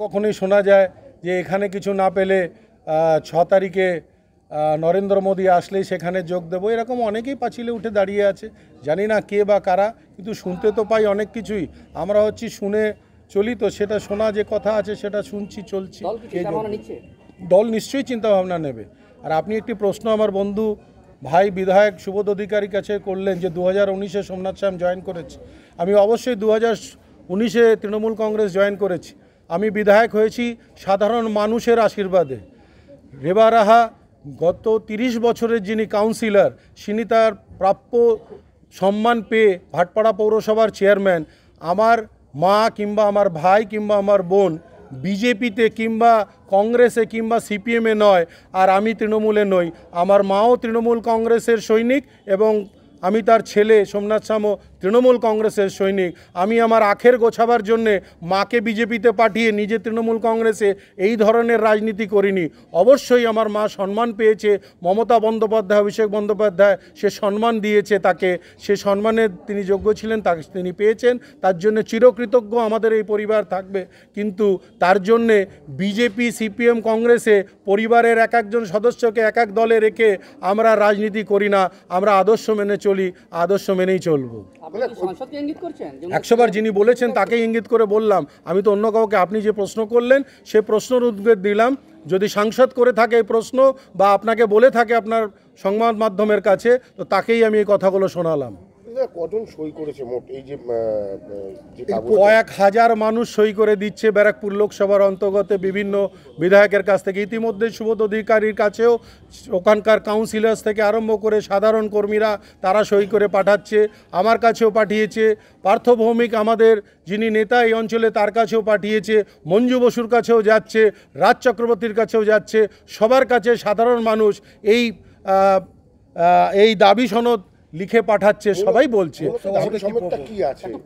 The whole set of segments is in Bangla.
কখনোই শোনা যায় যে এখানে কিছু না পেলে 6 তারিখে নরেন্দ্র মোদী আসলেই সেখানে যোগ দেবো, এরকম অনেকেই পাঁচিলে উঠে দাঁড়িয়ে আছে। জানি না কে বা কারা, কিন্তু শুনতে তো পাই অনেক কিছুই। আমরা শুনে চলি, তো সেটা শোনা যে কথা আছে সেটা শুনছি, চলছি। দল নিশ্চয়ই চিন্তা ভাবনা নেবে। আর আপনি একটি প্রশ্ন আমার বন্ধু ভাই বিধায়ক সুবোধ অধিকারীর কাছে করলেন যে 2019-এ সোমনাথ শ্যাম জয়েন করেছে। আমি অবশ্যই 2019-এ তৃণমূল কংগ্রেস জয়েন করেছি। আমি বিধায়ক হয়েছি সাধারণ মানুষের আশীর্বাদে। রেবা রাহা গত 30 বছরের যিনি কাউন্সিলর, তিনি তার প্রাপ্য সম্মান পেয়ে ভাটপাড়া পৌরসভার চেয়ারম্যান। আমার মা কিংবা আমার ভাই কিংবা আমার বোন বিজেপিতে কিংবা কংগ্রেসে কিংবা সিপিএমে নয়, আর আমি তৃণমূলে নই। আমার মাও তৃণমূল কংগ্রেসের সৈনিক এবং আমি তার ছেলে সোমনাথ শ্যামও তৃণমূল কংগ্রেসের সৈনিক। আমি আমার আখের গোছাবার জন্যে মাকে বিজেপিতে পাঠিয়ে নিজে তৃণমূল কংগ্রেসে এই ধরনের রাজনীতি করিনি। অবশ্যই আমার মা সম্মান পেয়েছে, মমতা বন্দ্যোপাধ্যায়, অভিষেক বন্দ্যোপাধ্যায় সে সম্মান দিয়েছে তাকে, সে সম্মানের তিনি যোগ্য ছিলেন, তাকে তিনি পেয়েছেন। তার জন্য চিরকৃতজ্ঞ আমাদের এই পরিবার থাকবে। কিন্তু তার জন্যে বিজেপি, সিপিএম, কংগ্রেসে পরিবারের এক একজন সদস্যকে এক এক দলে রেখে আমরা রাজনীতি করি না। আমরা আদর্শ মেনে চলি, আদর্শ মেনেই চলবো। 100 বার যিনি বলেছেন তাকেই ইঙ্গিত করে বললাম। আমি তো অন্য কাউকে, আপনি যে প্রশ্ন করলেন সে প্রশ্নের উত্তর দিলাম। যদি সাংসদ করে থাকে এই প্রশ্ন বা আপনাকে বলে থাকে আপনার সংবাদ মাধ্যমের কাছে, তো তাকেই আমি এই কথাগুলো শোনালাম। কজন সই করেছে মোট এই যে কয়েক হাজার মানুষ সই করে দিচ্ছে ব্যারাকপুর লোকসভার অন্তর্গত বিভিন্ন বিধায়কের কাছ থেকে। ইতিমধ্যে সুবোধ অধিকারীর কাছেও ওখানকার কাউন্সিলর্স থেকে আরম্ভ করে সাধারণ কর্মীরা তারা সই করে পাঠাচ্ছে, আমার কাছেও পাঠিয়েছে। পার্থ ভৌমিক আমাদের যিনি নেতা এই অঞ্চলে, তার কাছেও পাঠিয়েছে। মঞ্জু বসুর কাছেও যাচ্ছে, রাজ চক্রবর্তীর কাছেও যাচ্ছে। সবার কাছে সাধারণ মানুষ এই দাবি সনদ লিখে পাঠাচ্ছে, সবাই বলছে।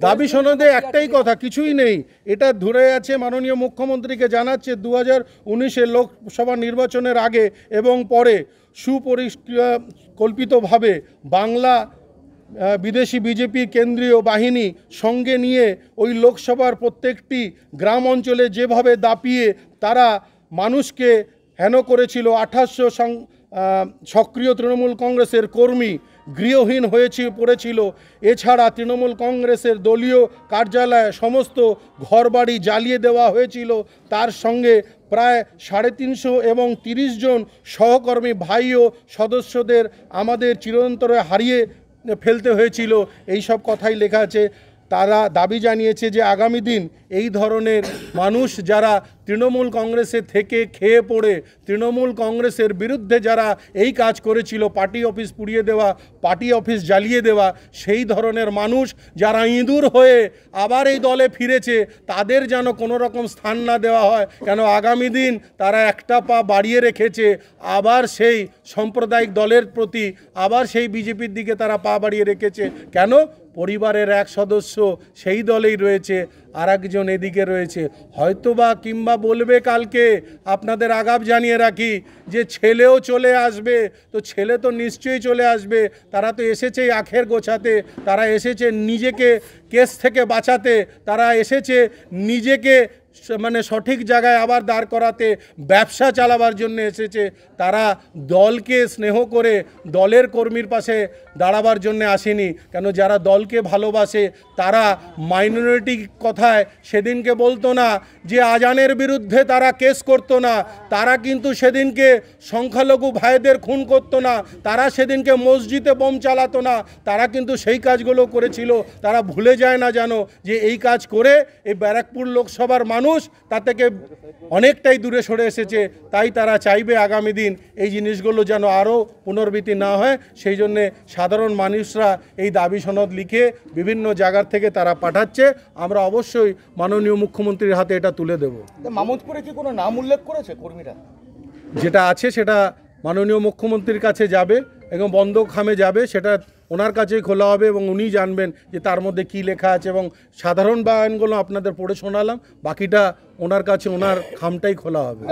দাবি সনদে একটাই কথা, কিছুই নেই। এটা ধরে আছে মাননীয় মুখ্যমন্ত্রীকে জানাচ্ছে 2019-এর লোকসভা নির্বাচনের আগে এবং পরে সুপরিকল্পিতভাবে বাংলা বিদেশি বিজেপি কেন্দ্রীয় বাহিনী সঙ্গে নিয়ে ওই লোকসভার প্রত্যেকটি গ্রাম অঞ্চলে যেভাবে দাপিয়ে তারা মানুষকে হেন করেছিল। 2800 সক্রিয় তৃণমূল কংগ্রেসের কর্মী গৃহহীন পড়েছিল। এছাড়া তৃণমূল কংগ্রেসের দলীয় কার্যালয় সমস্ত ঘরবাড়ি জ্বালিয়ে দেওয়া হয়েছিল। তার সঙ্গে প্রায় 350 এবং 30 জন সহকর্মী ভাই ও সদস্যদের আমাদের চিরন্তরে হারিয়ে ফেলতে হয়েছিল। এই সব কথাই লেখা আছে। তারা দাবি জানিয়েছে যে আগামী দিন এই ধরনের মানুষ যারা তৃণমূল কংগ্রেসে থেকে খেয়ে পড়ে তৃণমূল কংগ্রেসের বিরুদ্ধে যারা এই কাজ করেছিল, পার্টি অফিস পুড়িয়ে দেওয়া, পার্টি অফিস জ্বালিয়ে দেওয়া, সেই ধরনের মানুষ যারা ইঁদুর হয়ে আবার এই দলে ফিরেছে তাদের যেন কোনো রকম স্থান না দেওয়া হয়। কেন আগামী দিন তারা একটা পা বাড়িয়ে রেখেছে, আবার সেই সাম্প্রদায়িক দলের প্রতি, আবার সেই বিজেপির দিকে তারা পা বাড়িয়ে রেখেছে। কেন? পরিবারের এক সদস্য সেই দলেই রয়েছে, আর একজন এদিকে রয়েছে। হয়তোবা কিংবা বলবে কালকে, আপনাদের আগাম জানিয়ে রাখি যে ছেলেও চলে আসবে। তো ছেলে তো নিশ্চয়ই চলে আসবে। তারা তো এসেছে আখের গোছাতে, তারা এসেছে নিজেকে কেস থেকে বাঁচাতে, তারা এসেছে নিজেকে সঠিক জায়গায় আবার দাঁড় করাতে, ব্যবসা চালাবার জন্য এসেছে। তারা দলকে স্নেহ করে দলের কর্মীর পাশে দাঁড়াবার জন্য আসেনি। কেন? যারা দলকে ভালোবাসে তারা মাইনরিটি কথায় সেদিনকে বলতো না যে আজানের বিরুদ্ধে তারা কেস করতো না, তারা কিন্তু সেদিনকে সংখ্যালঘু ভাইদের খুন করতো না, তারা সেদিনকে মসজিদে বোম চালাতো না, তারা কিন্তু সেই কাজগুলো করেছিল। তারা ভুলে যায় না জানো যে এই কাজ করে এই ব্যারাকপুর লোকসভার মানুষ তা থেকে অনেকটাই দূরে সরে এসেছে। তাই তারা চাইবে আগামী দিন এই জিনিসগুলো যেন আরও পুনরাবৃত্তি না হয়। সেই জন্যে সাধারণ মানুষরা এই দাবি সনদ লিখে বিভিন্ন জায়গার থেকে তারা পাঠাচ্ছে। আমরা অবশ্যই মাননীয় মুখ্যমন্ত্রীর হাতে এটা তুলে দেব। মামুদপুরে কি কোনো নাম উল্লেখ করেছে কর্মীরা? যেটা আছে সেটা মাননীয় মুখ্যমন্ত্রীর কাছে যাবে এবং বন্ধ খামে যাবে, সেটা ওনার কাছেই খোলা হবে এবং উনি জানবেন যে তার মধ্যে কি লেখা আছে। এবং সাধারণ বায়ানগুলো আপনাদের পড়ে শোনালাম, বাকিটা ওনার কাছে ওনার খামটাই খোলা হবে।